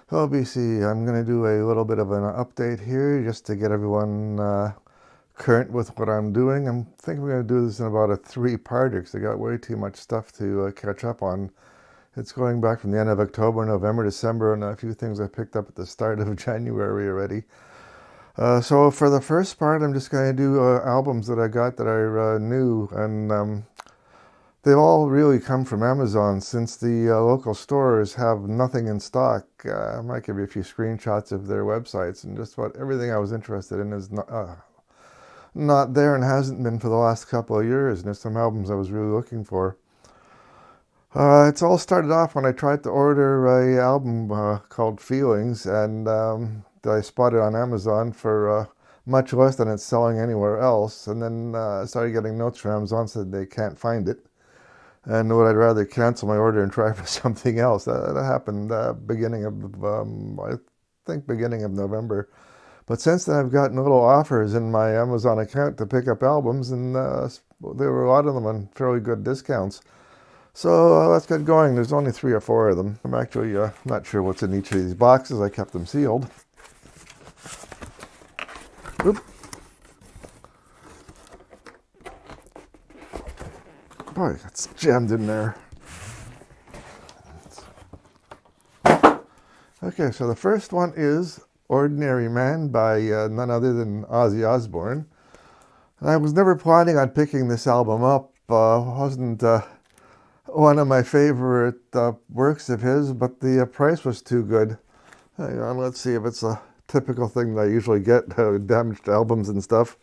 Hello, BC. I'm going to do a little bit of an update here just to get everyone current with what I'm doing. I'm thinking we're going to do this in about a three-parter because I got way too much stuff to catch up on. It's going back from the end of October, November, December, and a few things I picked up at the start of January already. So for the first part, I'm just going to do albums that I got that are new, and they've all really come from Amazon since the local stores have nothing in stock. I might give you a few screenshots of their websites, and just about everything I was interested in is not there and hasn't been for the last couple of years. And there's some albums I was really looking for. It's all started off when I tried to order a album called Feelings, and I spotted on Amazon for much less than it's selling anywhere else. And then I started getting notes from Amazon said they can't find it, and would I'd rather cancel my order and try for something else. That happened I think beginning of November. But since then, I've gotten little offers in my Amazon account to pick up albums, and there were a lot of them on fairly good discounts. So let's get going. There's only 3 or 4 of them. I'm actually not sure what's in each of these boxes. I kept them sealed. Oop. Boy, that's jammed in there. Okay, so the first one is Ordinary Man by none other than Ozzy Osbourne. I was never planning on picking this album up. Wasn't one of my favorite works of his, but the price was too good. Hang on, let's see if it's a typical thing that I usually get, damaged albums and stuff.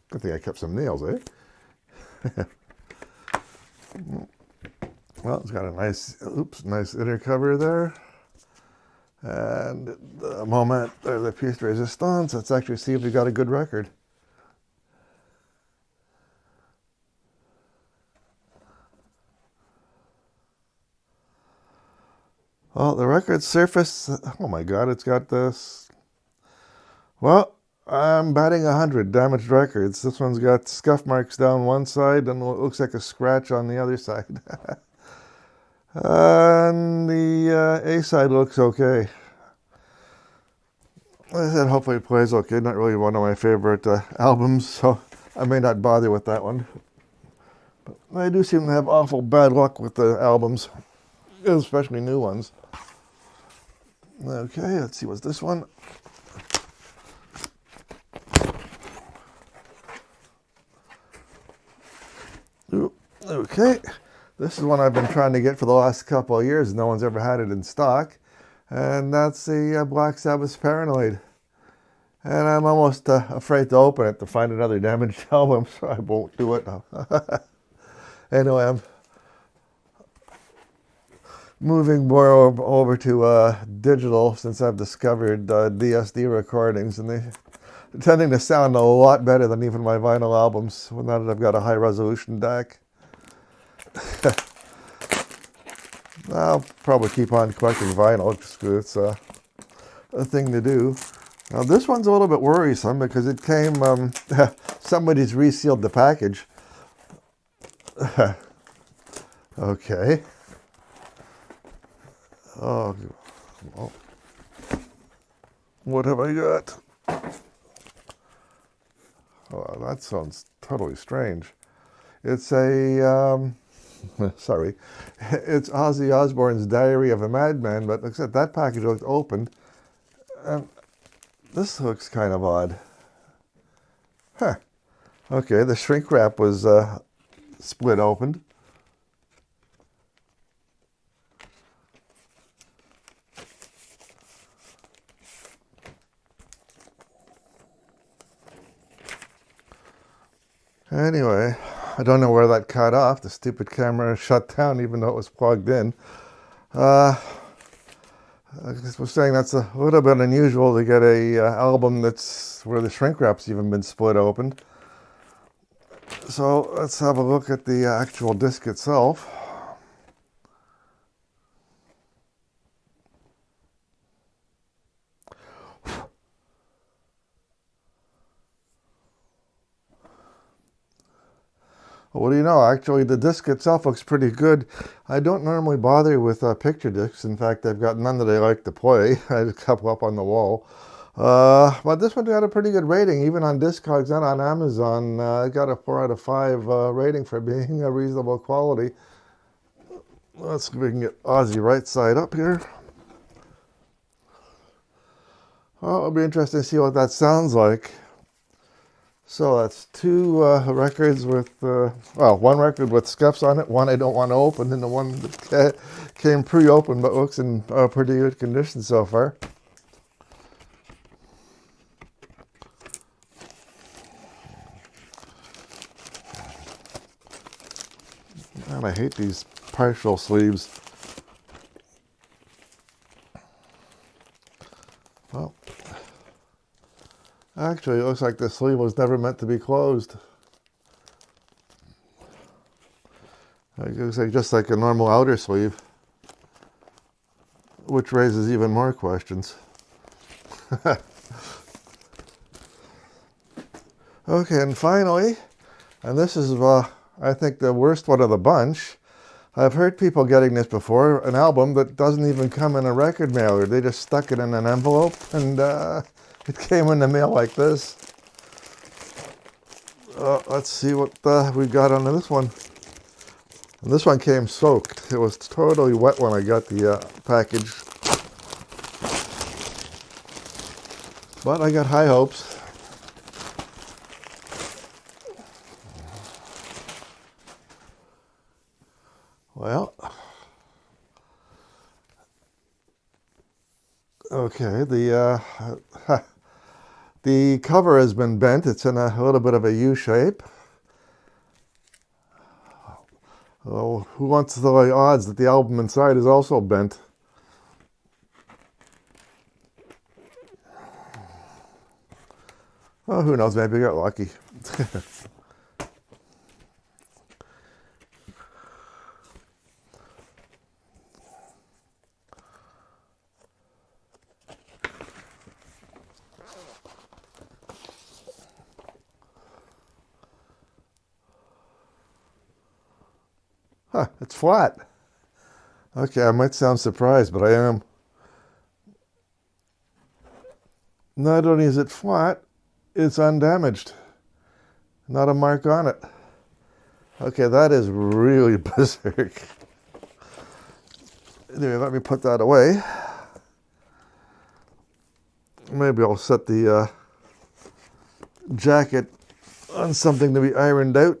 Good thing I kept some nails, eh? Well, it's got a nice inner cover there. And the moment there's a piece de resistance, let's actually see if we got a good record. Well, the record surface, oh my God, it's got this. Well, I'm batting 100 damaged records. This one's got scuff marks down one side and what looks like a scratch on the other side. And the A side looks okay. Like I said, hopefully it plays okay. Not really one of my favorite albums, so I may not bother with that one. But I do seem to have awful bad luck with the albums, especially new ones. Okay, let's see what's this one. Ooh, okay, this is one I've been trying to get for the last couple of years. No one's ever had it in stock. And that's the Black Sabbath Paranoid. And I'm almost afraid to open it to find another damaged album, so I won't do it. Anyway, I'm moving more over to digital since I've discovered DSD recordings, and they're tending to sound a lot better than even my vinyl albums, now that I've got a high-resolution DAC. I'll probably keep on collecting vinyl because it's a thing to do. Now this one's a little bit worrisome because it came, somebody's resealed the package. Okay. Oh, well, what have I got? Oh, that sounds totally strange. It's a, sorry, it's Ozzy Osbourne's Diary of a Madman, but like I said, that package looked opened, and this looks kind of odd. Huh. Okay, the shrink wrap was split open. Anyway, I don't know where that cut off. The stupid camera shut down even though it was plugged in. I was saying that's a little bit unusual to get a album that's where the shrink wrap's even been split open. So let's have a look at the actual disc itself. What do you know? Actually, the disc itself looks pretty good. I don't normally bother with picture discs. In fact, I've got none that I like to play. I have a couple up on the wall. But this one got a pretty good rating, even on Discogs and on Amazon. I got a 4 out of 5 rating for being a reasonable quality. Let's see if we can get Ozzy right side up here. Well, it'll be interesting to see what that sounds like. So that's 2 records with, well, 1 record with scuffs on it, 1 I don't want to open, and the one that came pre-opened but looks in pretty good condition so far. Man, I hate these partial sleeves. Well, actually, it looks like the sleeve was never meant to be closed. It looks like just like a normal outer sleeve, which raises even more questions. Okay, and finally, and this is, I think, the worst one of the bunch. I've heard people getting this before, an album that doesn't even come in a record mailer. They just stuck it in an envelope, and it came in the mail like this. Let's see what we got on this one. And this one came soaked. It was totally wet when I got the package. But I got high hopes. Well, okay, the cover has been bent. It's in a little bit of a U shape. Oh, who wants the odds that the album inside is also bent? Oh, who knows? Maybe I got lucky. Huh, it's flat. Okay, I might sound surprised, but I am. Not only is it flat, it's undamaged. Not a mark on it. Okay, that is really berserk. Anyway, let me put that away. Maybe I'll set the jacket on something to be ironed out.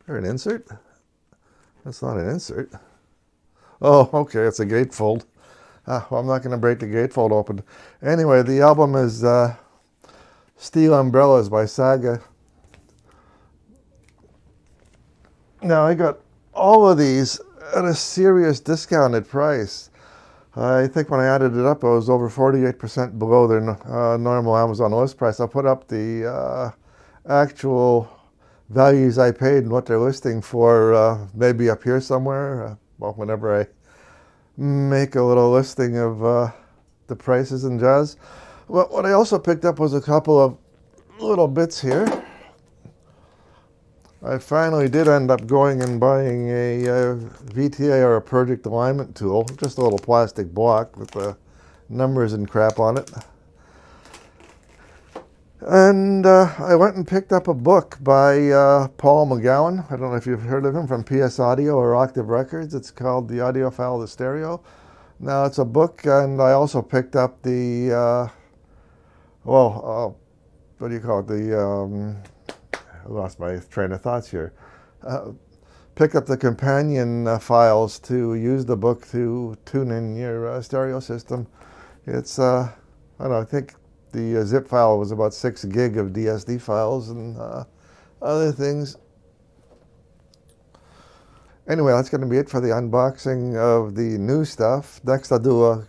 Or an insert? That's not an insert. Oh, okay, it's a gatefold. Well, I'm not going to break the gatefold open. Anyway, the album is Steel Umbrellas by SAGA. Now, I got all of these at a serious discounted price. I think when I added it up, I was over 48% below their normal Amazon list price. I'll put up the actual values I paid and what they're listing for, maybe up here somewhere. Well, whenever I make a little listing of the prices and jazz. Well, what I also picked up was a couple of little bits here. I finally did end up going and buying a VTA or a project alignment tool, just a little plastic block with the numbers and crap on it. And I went and picked up a book by Paul McGowan. I don't know if you've heard of him, from PS Audio or Octave Records. It's called The Audiophile, the Stereo. Now, it's a book, and I also picked up the, what do you call it? I lost my train of thoughts here. Picked up the companion files to use the book to tune in your stereo system. It's, I don't know, I think the zip file was about 6 gig of DSD files and other things. Anyway, that's going to be it for the unboxing of the new stuff. Next, I'll do a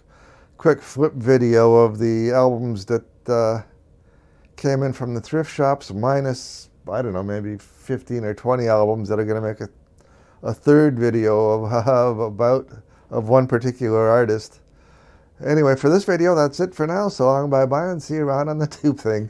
quick flip video of the albums that came in from the thrift shops, minus, I don't know, maybe 15 or 20 albums that are going to make a third video of one particular artist. Anyway, for this video, that's it for now. So long, bye-bye, and see you around on the tube thing.